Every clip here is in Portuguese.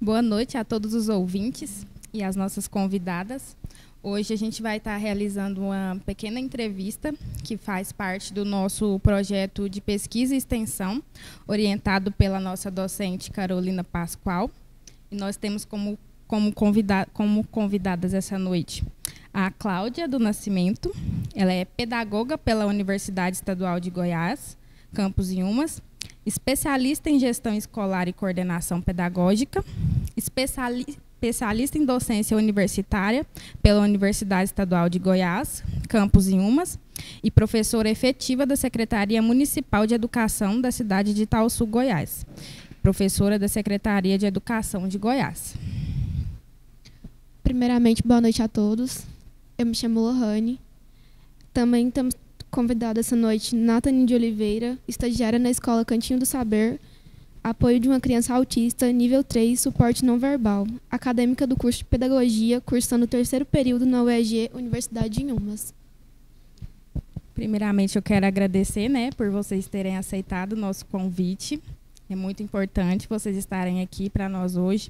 Boa noite a todos os ouvintes e as nossas convidadas. Hoje a gente vai estar realizando uma pequena entrevista que faz parte do nosso projeto de pesquisa e extensão, orientado pela nossa docente Carolina Pascoal. E nós temos como convidadas essa noite a Cláudia do Nascimento. Ela é pedagoga pela Universidade Estadual de Goiás, campus Inhumas, especialista em gestão escolar e coordenação pedagógica, especialista em docência universitária pela Universidade Estadual de Goiás, campus Inhumas, e professora efetiva da Secretaria Municipal de Educação da cidade de Itaúsu, Goiás. Professora da Secretaria de Educação de Goiás. Primeiramente, boa noite a todos. Eu me chamo Lohane. Também estamos convidados essa noite Nathalie de Oliveira, estagiária na Escola Cantinho do Saber, apoio de uma criança autista, nível 3, suporte não verbal, acadêmica do curso de Pedagogia, cursando o 3º período na UEG, Universidade de Inhumas. Primeiramente, eu quero agradecer, por vocês terem aceitado o nosso convite. É muito importante vocês estarem aqui para nós hoje.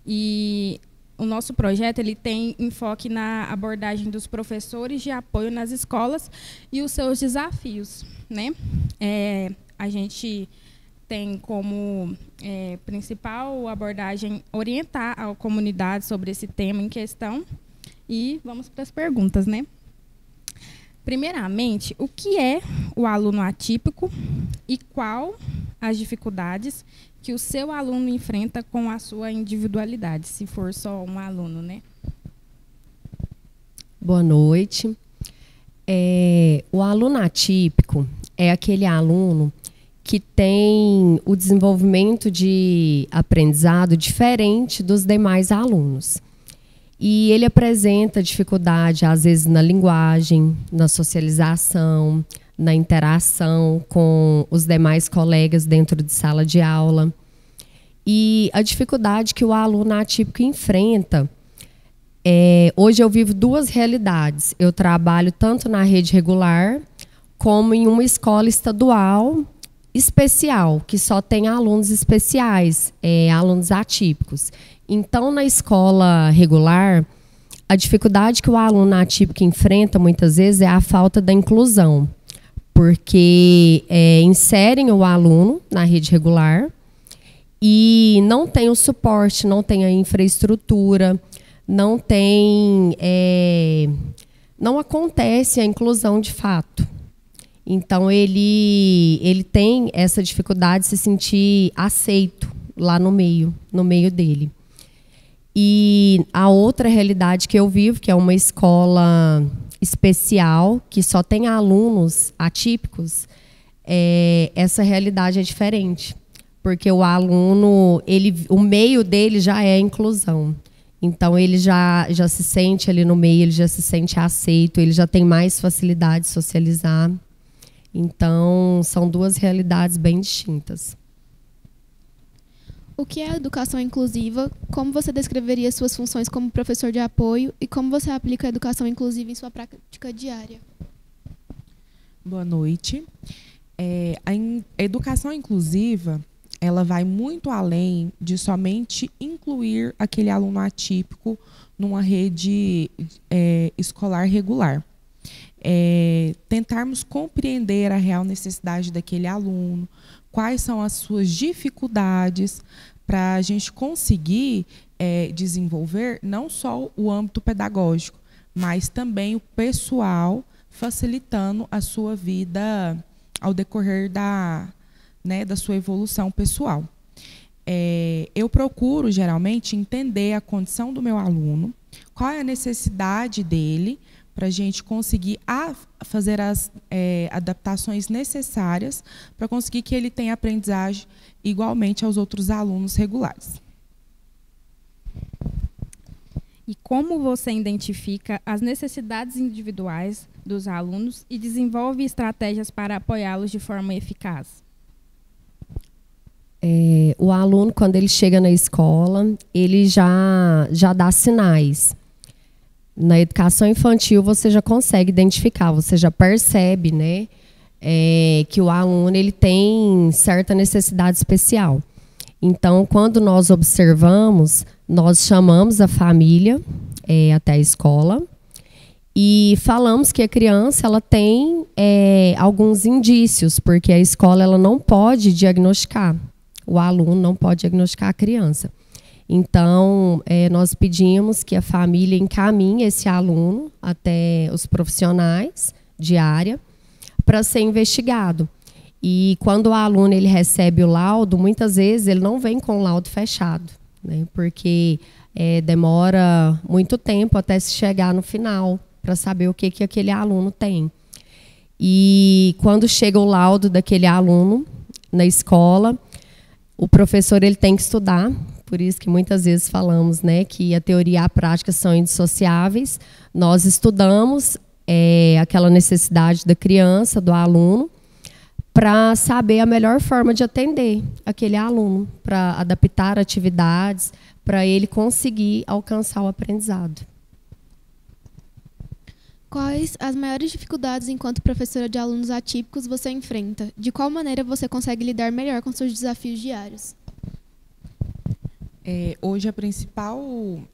E o nosso projeto ele tem enfoque na abordagem dos professores de apoio nas escolas e os seus desafios. A gente tem como principal abordagem orientar a comunidade sobre esse tema em questão. E vamos para as perguntas, Primeiramente, o que é o aluno atípico e qual as dificuldades que o seu aluno enfrenta com a sua individualidade, se for só um aluno, Boa noite. O aluno atípico é aquele aluno que tem o desenvolvimento de aprendizado diferente dos demais alunos. E ele apresenta dificuldade, às vezes, na linguagem, na socialização, na interação com os demais colegas dentro de sala de aula. E a dificuldade que o aluno atípico enfrenta, hoje eu vivo duas realidades. Eu trabalho tanto na rede regular, como em uma escola estadual especial, que só tem alunos especiais, alunos atípicos. Então, na escola regular, a dificuldade que o aluno atípico enfrenta, muitas vezes, é a falta da inclusão. Porque inserem o aluno na rede regular e não tem o suporte, não tem a infraestrutura, não acontece a inclusão de fato. Então, ele tem essa dificuldade de se sentir aceito lá no meio dele. E a outra realidade que eu vivo, que é uma escola especial, que só tem alunos atípicos, essa realidade é diferente. Porque o aluno, o meio dele já é a inclusão. Então, ele já se sente ali no meio, ele já se sente aceito, ele já tem mais facilidade de socializar. Então, são duas realidades bem distintas. O que é a educação inclusiva? Como você descreveria suas funções como professor de apoio e como você aplica a educação inclusiva em sua prática diária? Boa noite. A educação inclusiva, ela vai muito além de somente incluir aquele aluno atípico numa rede escolar regular. Tentarmos compreender a real necessidade daquele aluno, quais são as suas dificuldades, para a gente conseguir desenvolver não só o âmbito pedagógico, mas também o pessoal, facilitando a sua vida ao decorrer da sua evolução pessoal. Eu procuro, geralmente, entender a condição do meu aluno, qual é a necessidade dele, para a gente conseguir fazer as adaptações necessárias para conseguir que ele tenha aprendizagem igualmente aos outros alunos regulares. E como você identifica as necessidades individuais dos alunos e desenvolve estratégias para apoiá-los de forma eficaz? O aluno, quando ele chega na escola, ele já dá sinais. Na educação infantil, você já consegue identificar, você já percebe, que o aluno ele tem certa necessidade especial. Então, quando nós observamos, nós chamamos a família até a escola e falamos que a criança ela tem alguns indícios, porque a escola ela não pode diagnosticar, o aluno não pode diagnosticar a criança. Então, nós pedimos que a família encaminhe esse aluno até os profissionais de área para ser investigado. E quando o aluno ele recebe o laudo, muitas vezes ele não vem com o laudo fechado, né? Porque demora muito tempo até se chegar no final para saber o que aquele aluno tem. E quando chega o laudo daquele aluno na escola, o professor ele tem que estudar. Por isso que muitas vezes falamos, né, que a teoria e a prática são indissociáveis. Nós estudamos aquela necessidade da criança, do aluno, para saber a melhor forma de atender aquele aluno, para adaptar atividades, para ele conseguir alcançar o aprendizado. Quais as maiores dificuldades enquanto professora de alunos atípicos você enfrenta? De qual maneira você consegue lidar melhor com seus desafios diários? Hoje o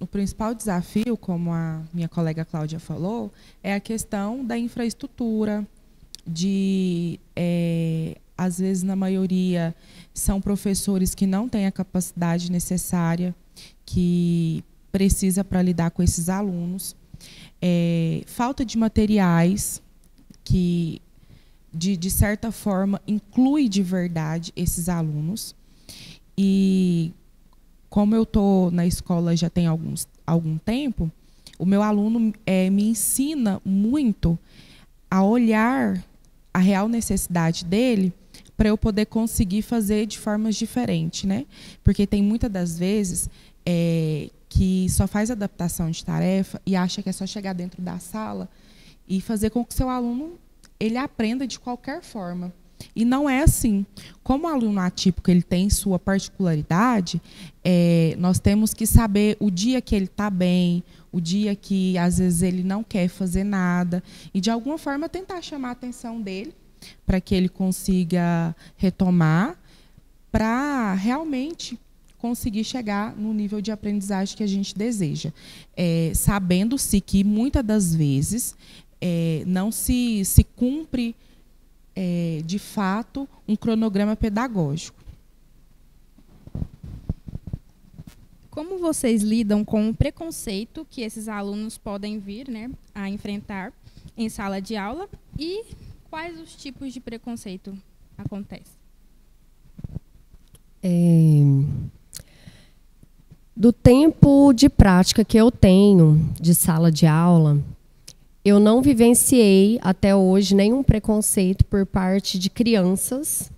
principal desafio, como a minha colega Cláudia falou, é a questão da infraestrutura, às vezes, na maioria, são professores que não têm a capacidade necessária que precisa para lidar com esses alunos. Falta de materiais que, de certa forma, inclui de verdade esses alunos. E como eu estou na escola já tem algum tempo, o meu aluno me ensina muito a olhar a real necessidade dele para eu poder conseguir fazer de formas diferentes, né? Porque tem muitas das vezes que só faz adaptação de tarefa e acha que é só chegar dentro da sala e fazer com que o seu aluno ele aprenda de qualquer forma. E não é assim. Como o aluno atípico ele tem sua particularidade, nós temos que saber o dia que ele está bem, o dia que, às vezes, ele não quer fazer nada, e, de alguma forma, tentar chamar a atenção dele para que ele consiga retomar, para realmente conseguir chegar no nível de aprendizagem que a gente deseja. Sabendo-se que, muitas das vezes, não se cumpre de fato um cronograma pedagógico. Como vocês lidam com o preconceito que esses alunos podem vir, né, a enfrentar em sala de aula e quais os tipos de preconceito acontecem? Do tempo de prática que eu tenho de sala de aula, eu não vivenciei até hoje nenhum preconceito por parte de crianças.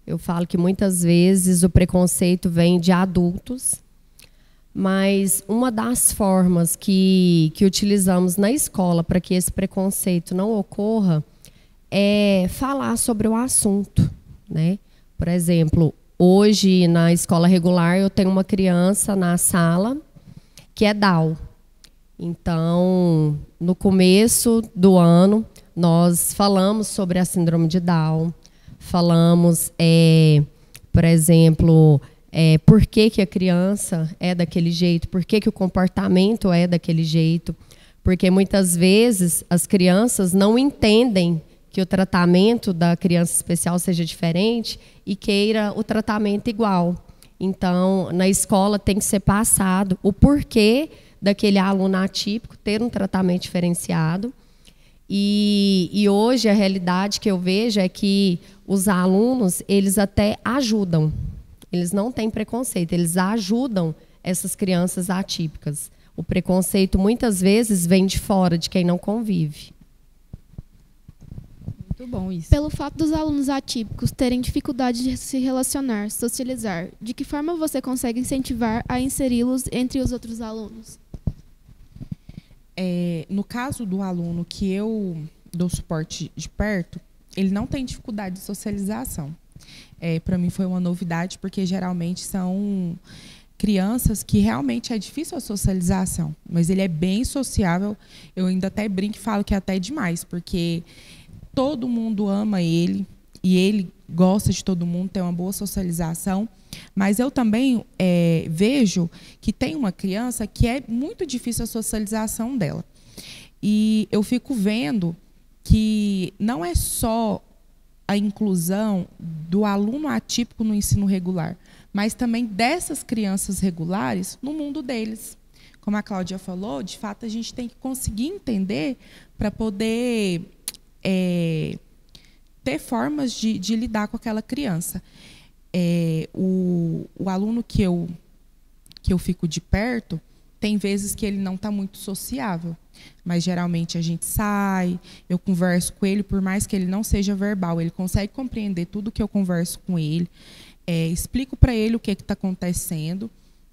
Eu falo que muitas vezes o preconceito vem de adultos, mas uma das formas que utilizamos na escola para que esse preconceito não ocorra é falar sobre o assunto, né? Por exemplo, hoje na escola regular eu tenho uma criança na sala que é Down. Então, no começo do ano, nós falamos sobre a síndrome de Down, falamos, por exemplo, por que a criança é daquele jeito, por que o comportamento é daquele jeito, porque muitas vezes as crianças não entendem que o tratamento da criança especial seja diferente e queira o tratamento igual. Então, na escola tem que ser passado o porquê daquele aluno atípico ter um tratamento diferenciado. E hoje a realidade que eu vejo é que os alunos, eles até ajudam. Eles não têm preconceito, eles ajudam essas crianças atípicas. O preconceito muitas vezes vem de fora, de quem não convive. Muito bom isso. Pelo fato dos alunos atípicos terem dificuldade de se relacionar, socializar, de que forma você consegue incentivar a inseri-los entre os outros alunos? No caso do aluno que eu dou suporte de perto, ele não tem dificuldade de socialização. Para mim foi uma novidade, porque geralmente são crianças que realmente é difícil a socialização, mas ele é bem sociável. Eu ainda até brinco e falo que é até demais, porque todo mundo ama ele e ele gosta de todo mundo, tem uma boa socialização. Mas eu também vejo que tem uma criança que é muito difícil a socialização dela. E eu fico vendo que não é só a inclusão do aluno atípico no ensino regular, mas também dessas crianças regulares no mundo deles. Como a Cláudia falou, de fato, a gente tem que conseguir entender para poder ter formas de lidar com aquela criança. O aluno que eu fico de perto, tem vezes que ele não está muito sociável, mas geralmente a gente sai, eu converso com ele, por mais que ele não seja verbal, ele consegue compreender tudo que eu converso com ele, explico para ele o que está acontecendo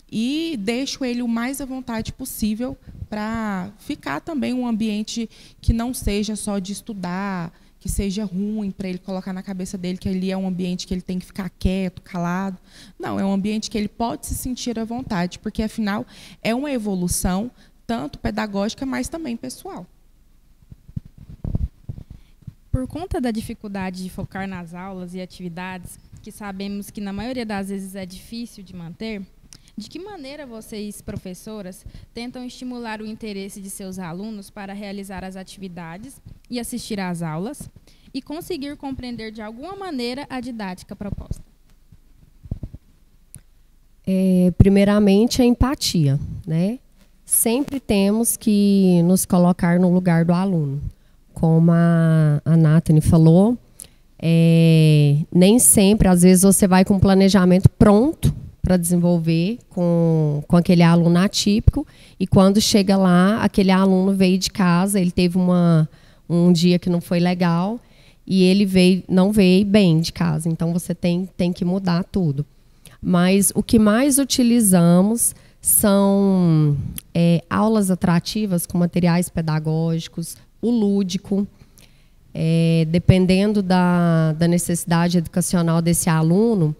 e deixo ele o mais à vontade possível para ficar também um ambiente que não seja só de estudar, que seja ruim para ele colocar na cabeça dele que ali é um ambiente que ele tem que ficar quieto, calado. Não, é um ambiente que ele pode se sentir à vontade, porque, afinal, é uma evolução tanto pedagógica, mas também pessoal. Por conta da dificuldade de focar nas aulas e atividades, que sabemos que, na maioria das vezes, é difícil de manter, de que maneira vocês, professoras, tentam estimular o interesse de seus alunos para realizar as atividades e assistir às aulas e conseguir compreender de alguma maneira a didática proposta? Primeiramente, a empatia, né? Sempre temos que nos colocar no lugar do aluno. Como a Nathalie falou, nem sempre, às vezes, você vai com um planejamento pronto para desenvolver com aquele aluno atípico, e quando chega lá, aquele aluno veio de casa, ele teve um dia que não foi legal, e ele não veio bem de casa, então você tem que mudar tudo. Mas o que mais utilizamos são aulas atrativas com materiais pedagógicos, o lúdico, dependendo da necessidade educacional desse aluno,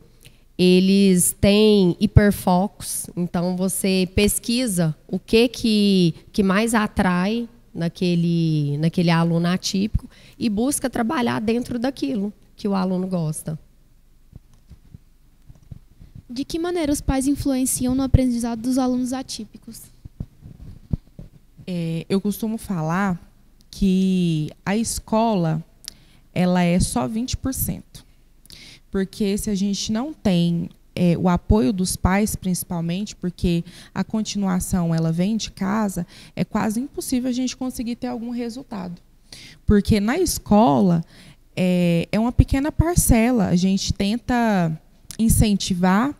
eles têm hiperfocos, então você pesquisa o que mais atrai naquele aluno atípico e busca trabalhar dentro daquilo que o aluno gosta. De que maneira os pais influenciam no aprendizado dos alunos atípicos? Eu costumo falar que a escola ela é só 20%. Porque se a gente não tem o apoio dos pais, principalmente, porque a continuação ela vem de casa, é quase impossível a gente conseguir ter algum resultado. Porque na escola é uma pequena parcela, a gente tenta incentivar,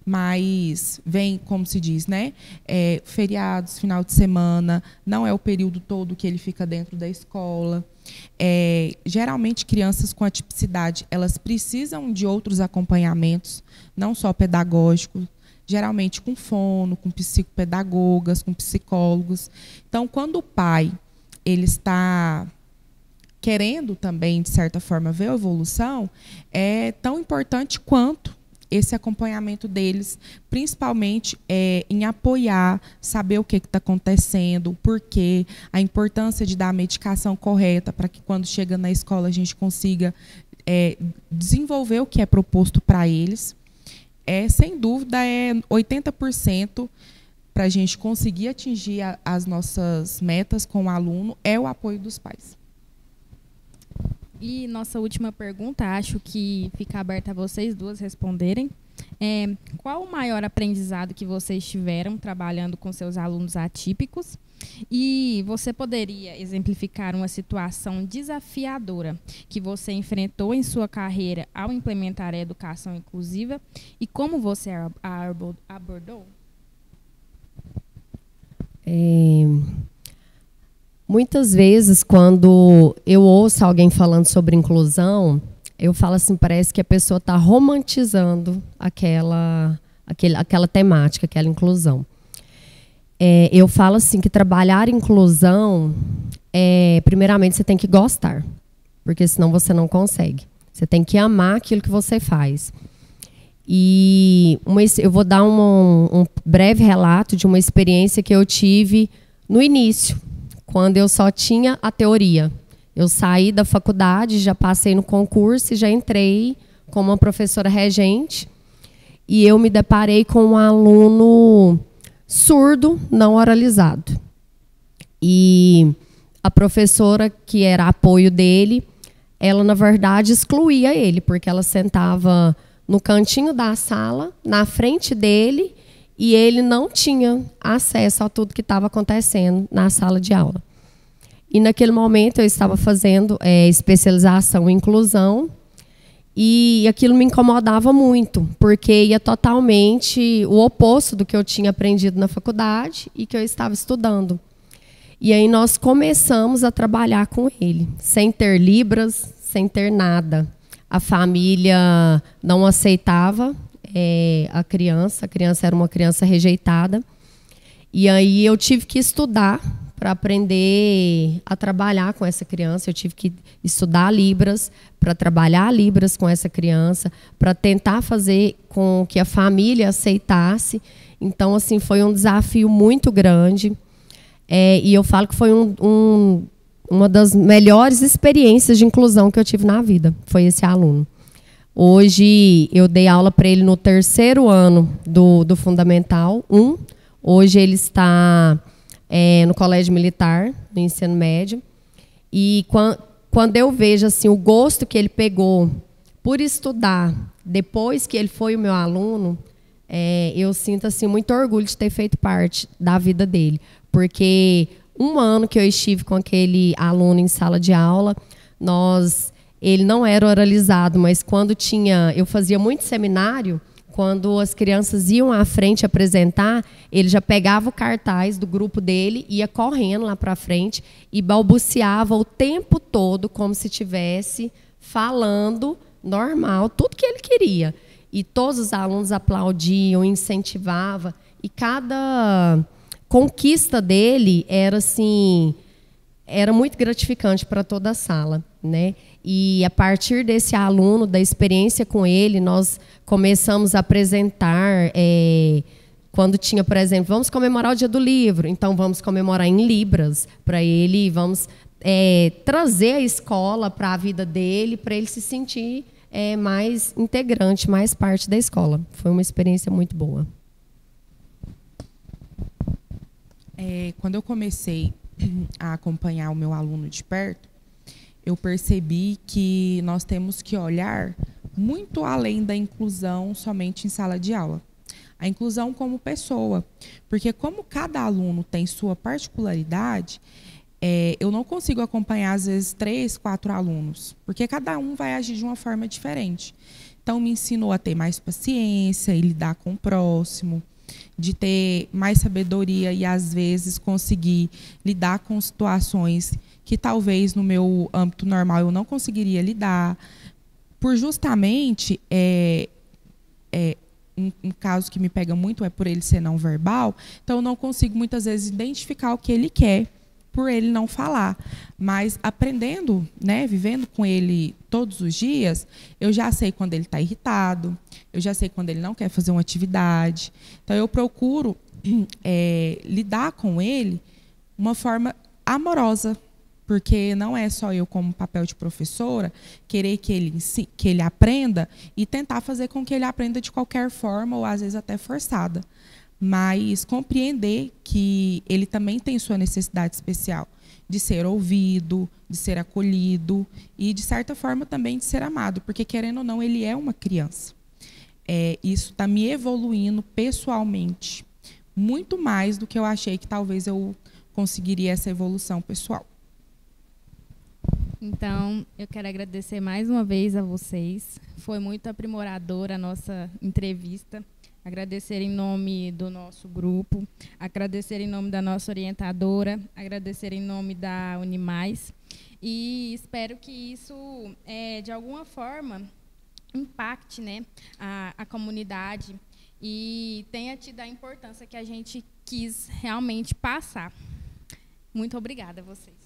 mas vem, como se diz, né? Feriados, final de semana, não é o período todo que ele fica dentro da escola. Geralmente, crianças com atipicidade, elas precisam de outros acompanhamentos, não só pedagógicos, geralmente com fono, com psicopedagogas, com psicólogos. Então, quando o pai ele está querendo também, de certa forma, ver a evolução, é tão importante quanto esse acompanhamento deles, principalmente em apoiar, saber o que está acontecendo, o porquê, a importância de dar a medicação correta para que quando chega na escola a gente consiga desenvolver o que é proposto para eles. Sem dúvida, 80% para a gente conseguir atingir as nossas metas com o aluno é o apoio dos pais. E nossa última pergunta, acho que fica aberta a vocês duas responderem. Qual o maior aprendizado que vocês tiveram trabalhando com seus alunos atípicos? E você poderia exemplificar uma situação desafiadora que você enfrentou em sua carreira ao implementar a educação inclusiva e como você a abordou? Muitas vezes, quando eu ouço alguém falando sobre inclusão, eu falo assim, parece que a pessoa está romantizando aquela temática, aquela inclusão. Eu falo assim que trabalhar inclusão, primeiramente, você tem que gostar, porque senão você não consegue. Você tem que amar aquilo que você faz. E eu vou dar um breve relato de uma experiência que eu tive no início, quando eu só tinha a teoria. Eu saí da faculdade, já passei no concurso e já entrei como uma professora regente. e eu me deparei com um aluno surdo, não oralizado. E a professora, que era apoio dele, ela, na verdade, excluía ele, porque ela sentava no cantinho da sala, na frente dele, e ele não tinha acesso a tudo que estava acontecendo na sala de aula. E naquele momento eu estava fazendo especialização em inclusão, e aquilo me incomodava muito, porque ia totalmente o oposto do que eu tinha aprendido na faculdade e que eu estava estudando. E aí nós começamos a trabalhar com ele, sem ter libras, sem ter nada. A família não aceitava a criança era uma criança rejeitada. E aí eu tive que estudar para aprender a trabalhar com essa criança. Eu tive que estudar Libras, para trabalhar Libras com essa criança, para tentar fazer com que a família aceitasse. Então, assim, foi um desafio muito grande. E eu falo que foi uma das melhores experiências de inclusão que eu tive na vida, foi esse aluno. Hoje, eu dei aula para ele no 3º ano do Fundamental 1. Hoje ele está no Colégio Militar, no ensino médio. E quando eu vejo assim, o gosto que ele pegou por estudar, depois que ele foi o meu aluno, eu sinto assim, muito orgulho de ter feito parte da vida dele. Porque um ano que eu estive com aquele aluno em sala de aula, ele não era oralizado, mas quando eu fazia muito seminário, quando as crianças iam à frente apresentar, ele já pegava o cartaz do grupo dele, ia correndo lá para frente e balbuciava o tempo todo como se estivesse falando normal, tudo que ele queria. E todos os alunos aplaudiam, incentivavam, e cada conquista dele era assim, era muito gratificante para toda a sala, né? E a partir desse aluno, da experiência com ele, nós começamos a apresentar, quando tinha, por exemplo, vamos comemorar o Dia do Livro, então vamos comemorar em Libras para ele, vamos trazer a escola para a vida dele, para ele se sentir mais integrante, mais parte da escola. Foi uma experiência muito boa. Quando eu comecei a acompanhar o meu aluno de perto, eu percebi que nós temos que olhar muito além da inclusão somente em sala de aula. A inclusão como pessoa. Porque como cada aluno tem sua particularidade, eu não consigo acompanhar, às vezes, 3, 4 alunos. Porque cada um vai agir de uma forma diferente. Então, me ensinou a ter mais paciência e lidar com o próximo, de ter mais sabedoria e, às vezes, conseguir lidar com situações que talvez no meu âmbito normal eu não conseguiria lidar. Por justamente, um caso que me pega muito é por ele ser não verbal, então eu não consigo muitas vezes identificar o que ele quer por ele não falar. Mas aprendendo, né, vivendo com ele todos os dias, eu já sei quando ele está irritado, eu já sei quando ele não quer fazer uma atividade. Então eu procuro lidar com ele de uma forma amorosa, porque não é só eu, como papel de professora, querer que ele aprenda e tentar fazer com que ele aprenda de qualquer forma, ou às vezes até forçada. Mas compreender que ele também tem sua necessidade especial de ser ouvido, de ser acolhido e, de certa forma, também de ser amado, porque, querendo ou não, ele é uma criança. Isso está me evoluindo pessoalmente, muito mais do que eu achei que talvez eu conseguiria essa evolução pessoal. Então, eu quero agradecer mais uma vez a vocês. Foi muito aprimoradora a nossa entrevista. Agradecer em nome do nosso grupo, agradecer em nome da nossa orientadora, agradecer em nome da Unimais. E espero que isso, de alguma forma, impacte, né, a comunidade e tenha tido a importância que a gente quis realmente passar. Muito obrigada a vocês.